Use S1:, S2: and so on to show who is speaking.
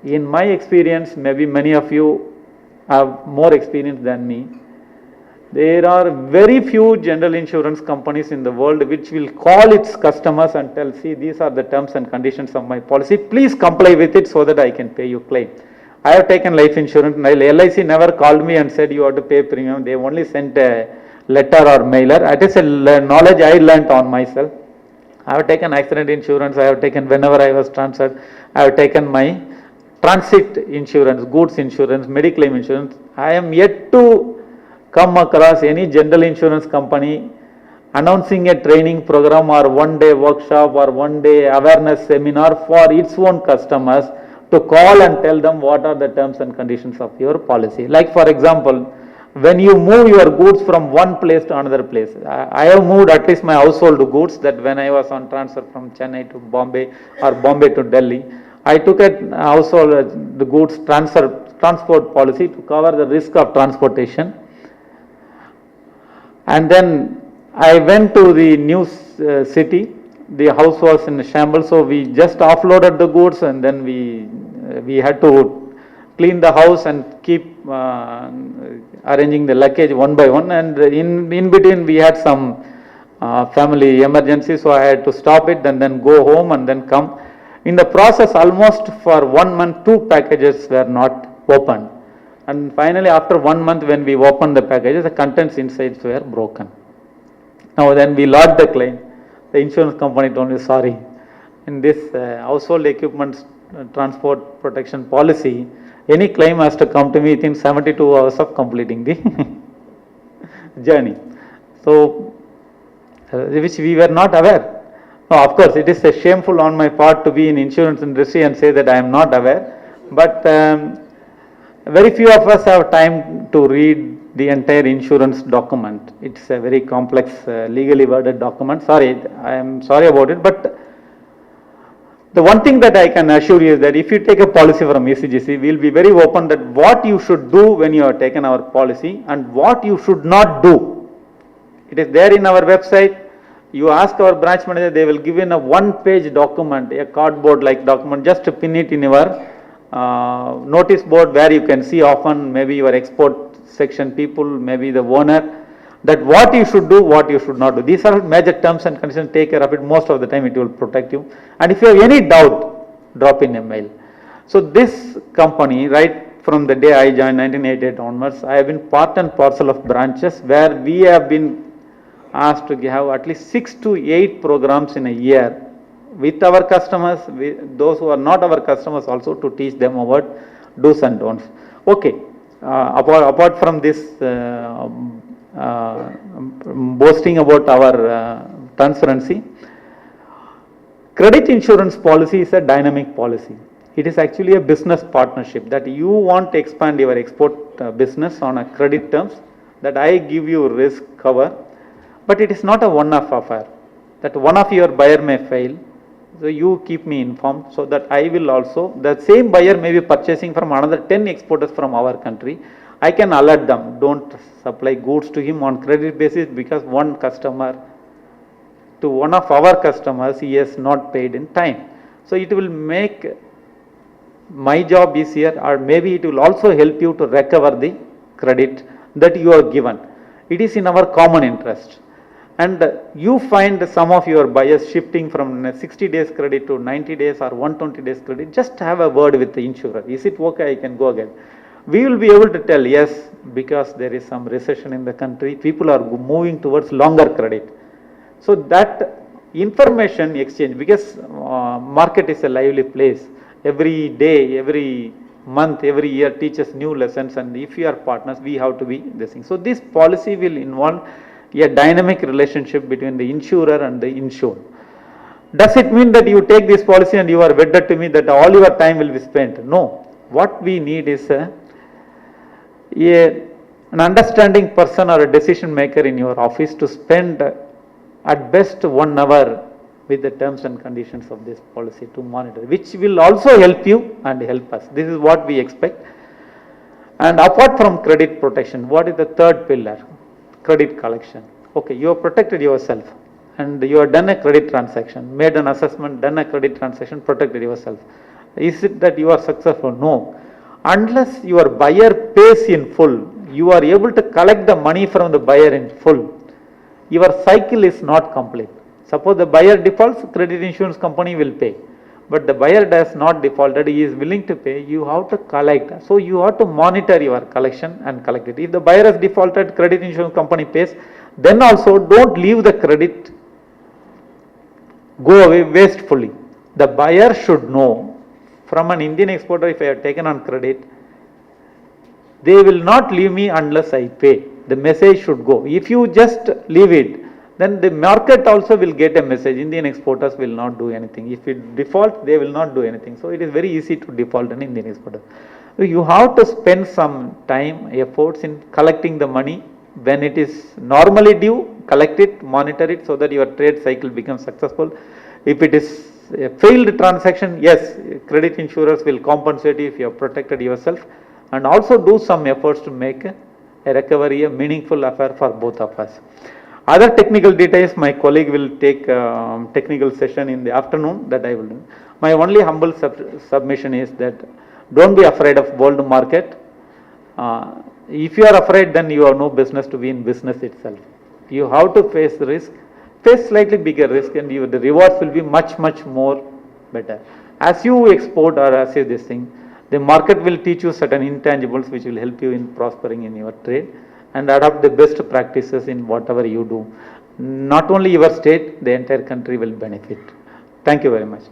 S1: in my experience, maybe many of you have more experience than me, there are very few general insurance companies in the world which will call its customers and tell, see, these are the terms and conditions of my policy, please comply with it so that I can pay you claim. I have taken life insurance, LIC never called me and said you have to pay premium, they only sent a letter or mailer. That is a knowledge I learnt on myself. I have taken accident insurance, I have taken whenever I was transferred, I have taken my transit insurance, goods insurance, mediclaim insurance. I am yet to come across any general insurance company announcing a training program or one-day workshop or one-day awareness seminar for its own customers to call and tell them what are the terms and conditions of your policy. Like for example, when you move your goods from one place to another place, I have moved at least my household goods, that when I was on transfer from Chennai to Bombay or Bombay to Delhi, I took a household the goods transport policy to cover the risk of transportation. And then I went to the new city, the house was in shambles, so we just offloaded the goods and then we had to clean the house and keep arranging the luggage one by one, and in between we had some family emergency, so I had to stop it and then go home and then come. In the process, almost for 1 month, 2 packages were not opened. And finally, after 1 month, when we opened the packages, the contents inside were broken. Now, then we lodged the claim. The insurance company told me, sorry, in this household equipment transport protection policy, any claim has to come to me within 72 hours of completing the journey. So, which we were not aware. Now, of course, it is shameful on my part to be in insurance industry and say that I am not aware, but very few of us have time to read the entire insurance document. It's a very complex, legally worded document. Sorry, I am sorry about it, but the one thing that I can assure you is that if you take a policy from ECGC, we will be very open that what you should do when you have taken our policy and what you should not do. It is there in our website. You ask our branch manager, they will give in a 1-page document, a cardboard like document, just to pin it in your notice board where you can see often maybe your export section people, maybe the owner, that what you should do, what you should not do. These are major terms and conditions, take care of it. Most of the time it will protect you. And if you have any doubt, drop in a mail. So this company, right from the day I joined 1988 onwards, I have been part and parcel of branches where we have been asked to have at least 6 to 8 programs in a year with our customers, with those who are not our customers also, to teach them about do's and don'ts. Okay, apart from this boasting about our transparency, credit insurance policy is a dynamic policy. It is actually a business partnership that you want to expand your export business on a credit terms, that I give you risk cover, but it is not a one-off affair, that one of your buyer may fail, so you keep me informed so that I will also, the same buyer may be purchasing from another 10 exporters from our country, I can alert them, don't supply goods to him on credit basis because one customer, to one of our customers, he has not paid in time. So it will make my job easier, or maybe it will also help you to recover the credit that you are given. It is in our common interest. And you find some of your buyers shifting from 60 days credit to 90 days or 120 days credit, just have a word with the insurer. Is it okay? I can go again. We will be able to tell, yes, because there is some recession in the country, people are moving towards longer credit. So that information exchange, because market is a lively place, every day, every month, every year teaches new lessons, and if you are partners, we have to be this thing. So this policy will involve a dynamic relationship between the insurer and the insured. Does it mean that you take this policy and you are wedded to me, that all your time will be spent? No. What we need is an understanding person or a decision maker in your office to spend at best 1 hour with the terms and conditions of this policy to monitor, which will also help you and help us. This is what we expect. And apart from credit protection, what is the third pillar? Credit collection. Okay, you have protected yourself and you have done a credit transaction, made an assessment, done a credit transaction, protected yourself. Is it that you are successful? No. Unless your buyer pays in full, you are able to collect the money from the buyer in full, your cycle is not complete. Suppose the buyer defaults, credit insurance company will pay. But the buyer does not defaulted, he is willing to pay, you have to collect. So you have to monitor your collection and collect it. If the buyer has defaulted, credit insurance company pays, then also don't leave the credit go away wastefully. The buyer should know from an Indian exporter, if I have taken on credit, they will not leave me unless I pay. The message should go. If you just leave it, then the market also will get a message. Indian exporters will not do anything. If it default, they will not do anything. So it is very easy to default an Indian exporter. So you have to spend some time, efforts in collecting the money. When it is normally due, collect it, monitor it so that your trade cycle becomes successful. If it is a failed transaction, yes, credit insurers will compensate you if you have protected yourself, and also do some efforts to make a recovery a meaningful affair for both of us. Other technical details, my colleague will take technical session in the afternoon that I will do. My only humble submission is that don't be afraid of world market. If you are afraid, then you have no business to be in business itself. You have to face the risk, face slightly bigger risk, and the rewards will be much more better. As you export or as you this thing, the market will teach you certain intangibles which will help you in prospering in your trade, and adopt the best practices in whatever you do. Not only your state, the entire country will benefit. Thank you very much.